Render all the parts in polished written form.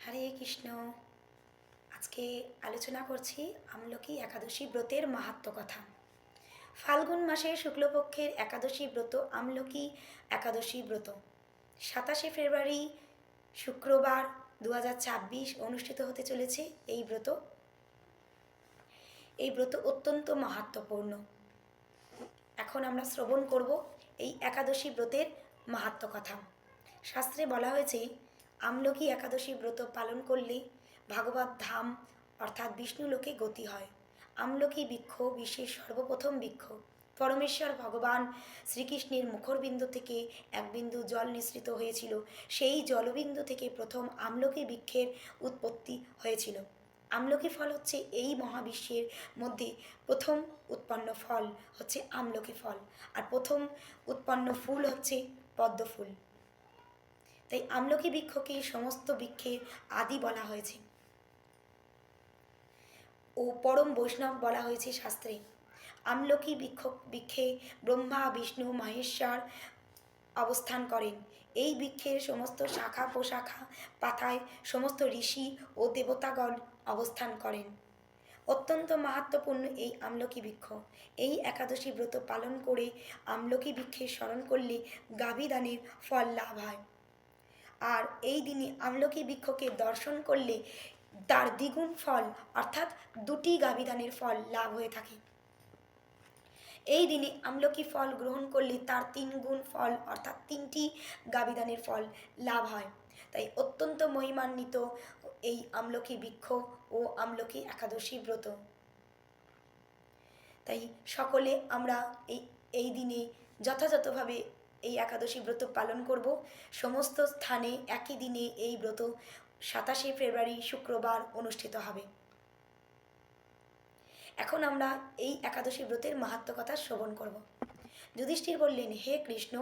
হরে কৃষ্ণ। আজকে আলোচনা করছি আমলকি একাদশী ব্রতের মাহাত্ম্য কথা। ফাল্গুন মাসের শুক্লপক্ষের একাদশী ব্রত আমলকি একাদশী ব্রত 27শে ফেব্রুয়ারি শুক্রবার 2026 অনুষ্ঠিত হতে চলেছে। এই ব্রত অত্যন্ত মাহাত্ম্যপূর্ণ। এখন আমরা শ্রবণ করব এই একাদশী ব্রতের মাহাত্ম্য কথা। শাস্ত্রে বলা হয়েছে আমলকি একাদশী ব্রত পালন করলে ভাগবত ধাম অর্থাৎ বিষ্ণু লোকে গতি হয়। আমলকি বৃক্ষ বিশ্বের সর্বপ্রথম বৃক্ষ। পরমেশ্বর ভগবান শ্রীকৃষ্ণের মুখরবিন্দু থেকে এক বিন্দু জল নিঃসৃত হয়েছিল। সেই জলবিন্দু থেকে প্রথম আমলকি বৃক্ষের উৎপত্তি হয়েছিল। আমলকি ফল হচ্ছে এই মহাবিশ্বের মধ্যে প্রথম উৎপন্ন ফল হচ্ছে আমলকি ফল, আর প্রথম উৎপন্ন ফুল হচ্ছে পদ্ম ফুল। তাই আমলকি বৃক্ষকে সমস্ত বৃক্ষের আদি বলা হয়েছে ও পরম বৈষ্ণব বলা হয়েছে শাস্ত্রে। আমলকি বৃক্ষে ব্রহ্মা বিষ্ণু মহেশ্বর অবস্থান করেন। এই বৃক্ষের সমস্ত শাখা প্রশাখা পাতায় সমস্ত ঋষি ও দেবতাগণ অবস্থান করেন। অত্যন্ত মাহাত্ম্যপূর্ণ এই আমলকি বৃক্ষ। এই একাদশী ব্রত পালন করে আমলকি বৃক্ষের স্মরণ করলে গাভীদানের ফল লাভ হয়। আর এই দিনে আমলকি বৃক্ষকে দর্শন করলে তার দ্বিগুণ ফল অর্থাৎ দুটি গাভীদানের ফল লাভ হয়ে থাকে। এই দিনে আমলকি ফল গ্রহণ করলে তার 3 গুণ ফল অর্থাৎ 3টি গাভীদানের ফল লাভ হয়। তাই অত্যন্ত মহিমান্বিত এই আমলকি বৃক্ষ ও আমলকি একাদশী ব্রত। তাই সকলে আমরা এই দিনে যথাযথভাবে এই একাদশী ব্রত পালন করব। সমস্ত স্থানে একই দিনে এই ব্রত 27শে ফেব্রুয়ারি শুক্রবার অনুষ্ঠিত হবে। এখন আমরা এই একাদশী ব্রতের মাহাত্ম্য কথা শ্রবণ করব। যুধিষ্ঠির বললেন, হে কৃষ্ণ,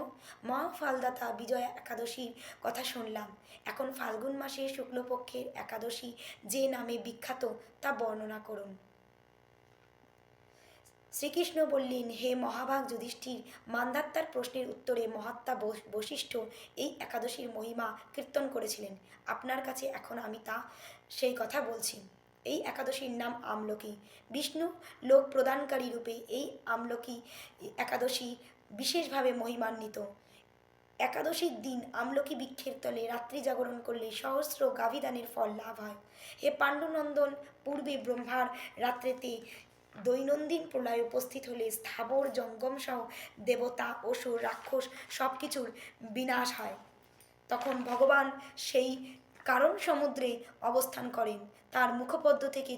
মা ফালদাতা বিজয়া একাদশীর কথা শুনলাম। এখন ফাল্গুন মাসের শুক্লপক্ষের একাদশী যে নামে বিখ্যাত তা বর্ণনা করুন। শ্রীকৃষ্ণ বললেন, হে মহাভাগ যুধিষ্ঠির, মান্ধাত্তার প্রশ্নের উত্তরে মহাত্মা বশিষ্ঠ এই একাদশীর মহিমা কীর্তন করেছিলেন। আপনার কাছে এখন আমি সেই কথা বলছি। এই একাদশীর নাম আমলকি। বিষ্ণু লোক প্রদানকারী রূপে এই আমলকি একাদশী বিশেষভাবে মহিমান্বিত। একাদশীর দিন আমলকি বৃক্ষের তলে রাত্রি জাগরণ করলে সহস্র গাভীদানের ফল লাভ হয়। হে পাণ্ডুনন্দন, পূর্বে ব্রহ্মার রাত্রেতে দৈনন্দিন প্রলয় উপস্থিত হলে স্থাবর জঙ্গম সহ দেবতা অসুর রাক্ষস সব কিছুর বিনাশ হয়। তখন ভগবান সেই কারণ সমুদ্রে অবস্থান করেন। তার মুখপদ্ম থেকে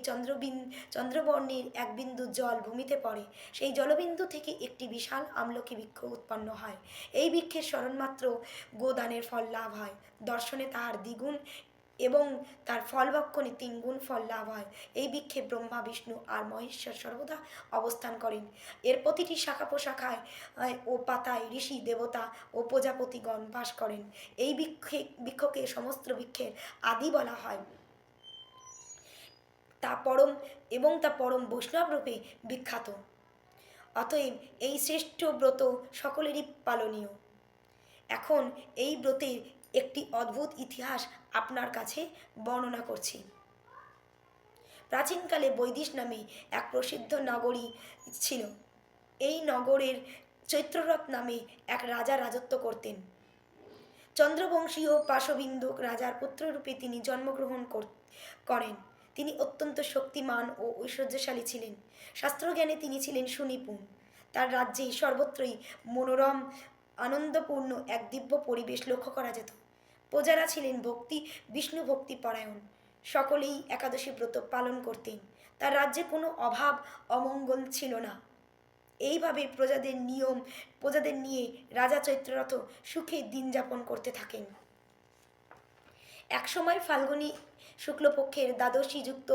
চন্দ্রবর্ণের এক বিন্দু জল ভূমিতে পড়ে। সেই জলবিন্দু থেকে একটি বিশাল আমলকি বৃক্ষ উৎপন্ন হয়। এই বৃক্ষের স্মরণমাত্র গোদানের ফল লাভ হয়। দর্শনে তাহার দ্বিগুণ এবং তার ফলভক্ষণে 3 গুণ ফল লাভ হয়। এই বৃক্ষে ব্রহ্মা বিষ্ণু আর মহেশ্বর সর্বদা অবস্থান করেন। এর প্রতিটি শাখা প্রশাখায় ও পাতায় ঋষি দেবতা ও প্রজাপতিগণ বাস করেন। এই বৃক্ষকে সমস্ত বৃক্ষের আদি বলা হয়। তা পরম বৈষ্ণব রূপে বিখ্যাত। অতএব এই শ্রেষ্ঠ ব্রত সকলেরই পালনীয়। এখন এই ব্রতের একটি অদ্ভুত ইতিহাস আপনার কাছে বর্ণনা করছি। প্রাচীনকালে বৈদিশ নামে এক প্রসিদ্ধ নগরী ছিল। এই নগরের চৈত্ররথ নামে এক রাজা রাজত্ব করতেন। চন্দ্রবংশীয় পাশবিন্দু রাজার পুত্ররূপে তিনি জন্মগ্রহণ করেন। তিনি অত্যন্ত শক্তিমান ও ঐশ্বর্যশালী ছিলেন। শাস্ত্রজ্ঞানে তিনি ছিলেন সুনিপুণ। তার রাজ্যে সর্বত্রই মনোরম আনন্দপূর্ণ এক দিব্য পরিবেশ লক্ষ্য করা যেত। প্রজারা ছিলেন বিষ্ণু ভক্তি পরায়ণ। সকলেই একাদশী ব্রত পালন করতেন। তার রাজ্যে কোনো অভাব অমঙ্গল ছিল না। এইভাবে প্রজাদের নিয়ে রাজা চৈত্ররথ সুখে দিন যাপন করতে থাকেন। একসময় ফাল্গুনী শুক্লপক্ষের দ্বাদশী যুক্ত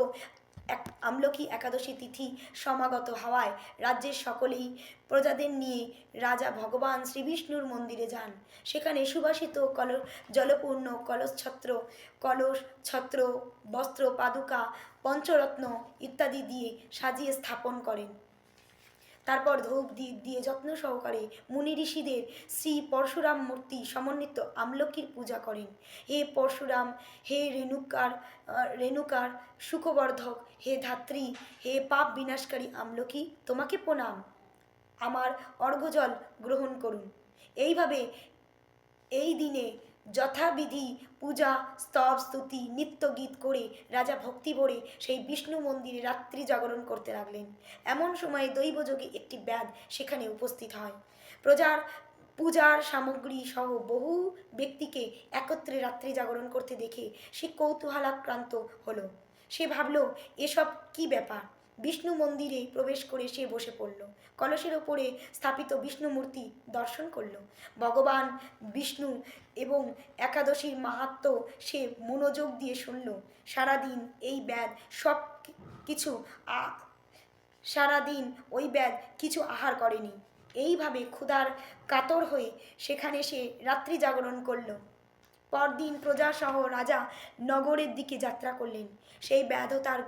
এক আমলকি একাদশী তিথি সমাগত হওয়ায় রাজ্যের সকলেই প্রজাদের নিয়ে রাজা ভগবান শ্রীবিষ্ণুর মন্দিরে যান। সেখানে সুবাসিত জলপূর্ণ কলস ছত্র বস্ত্র পাদুকা পঞ্চরত্ন ইত্যাদি দিয়ে সাজিয়ে স্থাপন করেন। তারপর ধূপ দিয়ে যত্ন সহকারে মুনি ঋষিদের শ্রী পরশুরাম মূর্তি সমন্বিত আমলকির পূজা করেন। হে পরশুরাম, হে রেণুকার সুখবর্ধক, হে ধাত্রী, হে পাপ বিনাশকারী আমলকি, তোমাকে প্রণাম, আমার অর্ঘ্যজল গ্রহণ করুন। এইভাবে এই দিনে যথাবিধি পূজা, স্তব, স্তুতি, নিত্যগীত করে রাজা ভক্তি ভরে সেই বিষ্ণু মন্দিরে রাত্রি জাগরণ করতে লাগলেন। এমন সময় দৈবযোগে একটি ব্যাধ সেখানে উপস্থিত হয়। প্রজার পূজার সামগ্রী সহ বহু ব্যক্তিকে একত্রে রাত্রি জাগরণ করতে দেখে সে কৌতূহলাক্রান্ত হলো। সে ভাবল, এসব কি ব্যাপার। বিষ্ণু মন্দিরে প্রবেশ করে সে বসে পড়ল। কলসের ওপরে স্থাপিত বিষ্ণু মূর্তি দর্শন করল। ভগবান বিষ্ণু এবং একাদশীর মাহাত্ম্য সে মনোযোগ দিয়ে শুনল। সারাদিন এই ব্যাধ সব কিছু সারাদিন ওই ব্যাধ কিছু আহার করেনি। এইভাবে ক্ষুধার কাতর হয়ে সেখানে সে রাত্রি জাগরণ করল। পরদিন প্রজাসহ রাজা নগরের দিকে যাত্রা করলেন। সেই ব্যাধও তার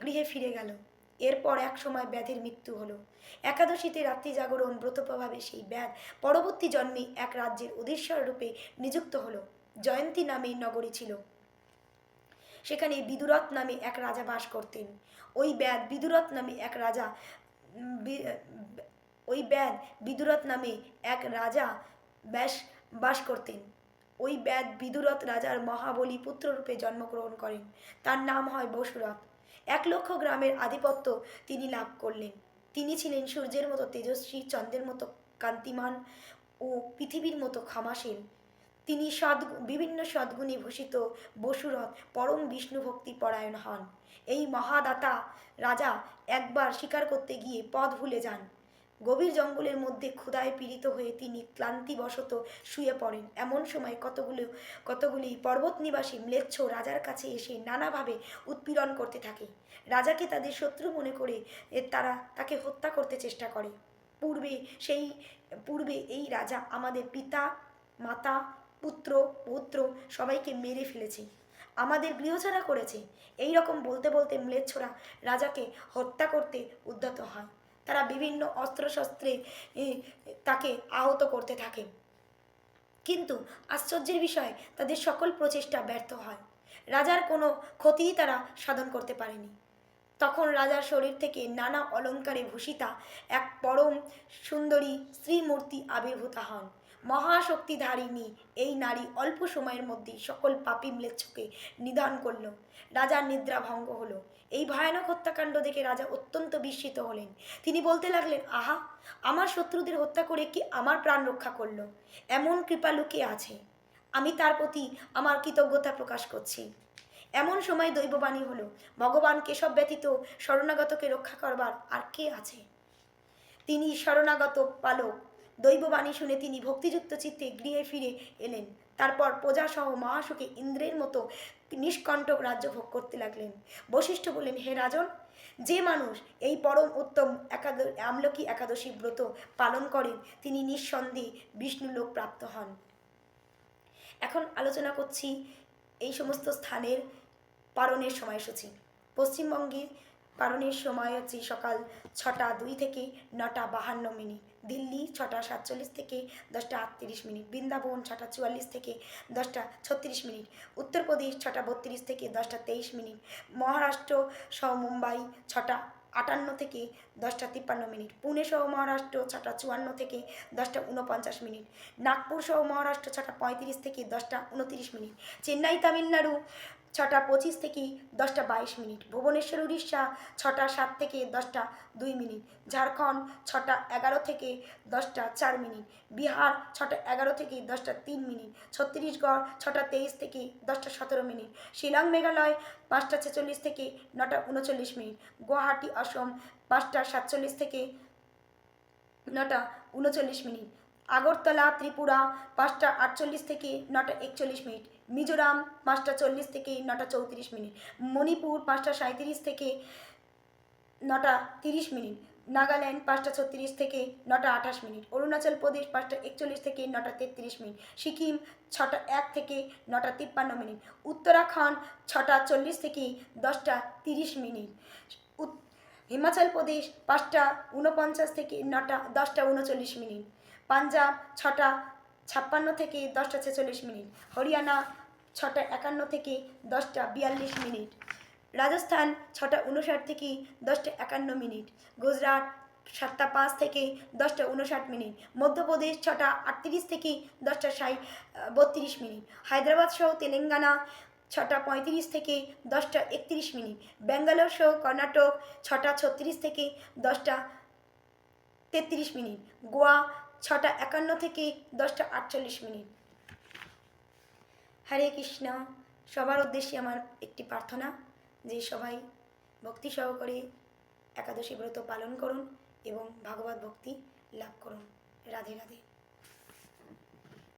গৃহে ফিরে গেল। এরপর এক সময় ব্যাধের মৃত্যু হলো। একাদশীতে রাত্রি জাগরণ ব্রত প্রভাবে সেই ব্যাধ পরবর্তী জন্মে এক রাজ্যের অধীশ্বর রূপে নিযুক্ত হলো। জয়ন্তী নামে নগরী ছিল। সেখানে বিদুরথ নামে এক রাজা বাস করতেন। ওই ব্যাধ বিদুরথ নামে এক রাজা বাস করতেন। ওই ব্যাধ বিদুরথ রাজার মহাবলী পুত্ররূপে জন্মগ্রহণ করেন। তার নাম হয় বসুরথ। 1,00,000 গ্রামের আধিপত্য তিনি লাভ করলেন। তিনি ছিলেন সূর্যের মতো তেজস্বী, চন্দ্রের মতো কান্তিমান ও পৃথিবীর মতো ক্ষমাশীল। তিনি বিভিন্ন সদ্গুণে ভূষিত বসুরথ পরম বিষ্ণু ভক্তি পরায়ণ হন। এই মহাদাতা রাজা একবার শিকার করতে গিয়ে পথ ভুলে যান। গভীর জঙ্গলের মধ্যে ক্ষুধায় পীড়িত হয়ে তিনি ক্লান্তিবশত শুয়ে পড়েন। এমন সময় কতগুলি পর্বতনিবাসী ম্লেচ্ছ রাজার কাছে এসে নানাভাবে উৎপীড়ন করতে থাকে। রাজাকে তাদের শত্রু মনে করে তারা তাকে হত্যা করতে চেষ্টা করে। পূর্বে এই রাজা আমাদের পিতা, মাতা, পুত্র, পৌত্র সবাইকে মেরে ফেলেছে, আমাদের গৃহছাড়া করেছে। এই রকম বলতে বলতে ম্লেচ্ছরা রাজাকে হত্যা করতে উদ্যত হয়। তারা বিভিন্ন অস্ত্রশস্ত্রে তাকে আহত করতে থাকে। কিন্তু আশ্চর্যের বিষয়, তাদের সকল প্রচেষ্টা ব্যর্থ হয়। রাজার কোনো ক্ষতিই তারা সাধন করতে পারেনি। তখন রাজার শরীর থেকে নানা অলঙ্কারে ভূষিতা এক পরম সুন্দরী স্ত্রীমূর্তি আবির্ভূত হন। মহাশক্তিধারিণী এই নারী অল্প সময়ের মধ্যেই সকল পাপী ম্লেচ্ছকে নিধন করল। রাজার নিদ্রা ভঙ্গ হলো। এই ভয়ানক হত্যাকাণ্ড দেখে রাজা অত্যন্ত বিস্মিত হলেন। তিনি বলতে লাগলেন, আহা, আমার শত্রুদের হত্যা করে কি আমার প্রাণ রক্ষা করলো? এমন কৃপালু কে আছে? আমি তার প্রতি আমার কৃতজ্ঞতা প্রকাশ করছি। এমন সময় দৈববাণী হলো, ভগবান কেশব ব্যতীত শরণাগতকে রক্ষা করবার আর কে আছে? তিনি শরণাগত পালক। দৈববাণী শুনে তিনি ভক্তিযুক্ত চিত্তে গৃহে ফিরে এলেন। তারপর প্রজাসহ মহাসুখে ইন্দ্রের মতো নিষ্কণ্টক রাজ্য ভোগ করতে লাগলেন। বশিষ্ঠ বললেন, হে রাজন, যে মানুষ এই পরম উত্তম আমলকি একাদশী ব্রত পালন করেন তিনি নিঃসন্দেহে বিষ্ণুলোক প্রাপ্ত হন। এখন আলোচনা করছি এই সমস্ত স্থানের পালনের সময়সূচি। পশ্চিমবঙ্গের পালনের সময় হচ্ছে সকাল 6টা 2 থেকে 9টা 52 মিনিট, দিল্লি 6টা 47 থেকে 10টা 38 মিনিট, বৃন্দাবন 6টা 44 থেকে 10টা 36 মিনিট, উত্তরপ্রদেশ 6টা 32 থেকে 10টা 23 মিনিট, মহারাষ্ট্র সহ মুম্বাই 6টা 58 থেকে 10টা 53 মিনিট, পুনে সহ মহারাষ্ট্র 6টা 54 থেকে 10টা 49 মিনিট, নাগপুর সহ মহারাষ্ট্র 6টা 35 থেকে 10টা 29 মিনিট, চেন্নাই তামিলনাড়ু 6টা 25 থেকে 10টা 22 মিনিট, ভুবনেশ্বর উড়িষ্যা 6টা 7 থেকে 10টা 2 মিনিট, ঝাড়খণ্ড 6টা 11 থেকে 10টা 4 মিনিট, বিহার 6টা 11 থেকে 10টা 3 মিনিট, ছত্তিশগড় 6টা 23 থেকে 10টা 17 মিনিট, শিলং মেঘালয় 5টা 46 থেকে 9টা 39 মিনিট, গুয়াহাটি অসম 5টা 47 থেকে 9টা 39 মিনিট, আগরতলা ত্রিপুরা 5টা 48 থেকে 9টা 41 মিনিট, মিজোরাম 5টা 40 থেকে 9টা 34 মিনিট, মণিপুর 5টা 37 থেকে 9টা 30 মিনিট, নাগাল্যান্ড 5টা 36 থেকে 9টা 28 মিনিট, অরুণাচল প্রদেশ 5টা 41 থেকে 9টা 33 মিনিট, সিকিম 6টা 1 থেকে 9টা 53 মিনিট, উত্তরাখণ্ড 6টা 40 থেকে 10টা 30 মিনিট, হিমাচল প্রদেশ 5টা 49 থেকে 9টা 10টা 39 মিনিট, পাঞ্জাব 6টা 56 থেকে 10টা 46 মিনিট, হরিয়ানা 6টা 51 থেকে 10টা 42 মিনিট, রাজস্থান 6টা 59 থেকে 10টা 51 মিনিট, গুজরাট 7টা 5 থেকে 10টা 59 মিনিট, মধ্যপ্রদেশ 6টা 38 থেকে 10টা 32 মিনিট, হায়দ্রাবাদ সহ তেলেঙ্গানা 6টা 35 থেকে 10টা 31 মিনিট, ব্যাঙ্গালোর সহ কর্ণাটক 6টা 36 থেকে 10টা 33 মিনিট, গোয়া 6টা 51 থেকে 10টা 48 মিনিট। হরে কৃষ্ণ। সবার উদ্দেশ্যে আমার একটি প্রার্থনা যে সবাই ভক্তি সহকারে একাদশী ব্রত পালন করুন এবং ভাগবত ভক্তি লাভ করুন। রাধে রাধে।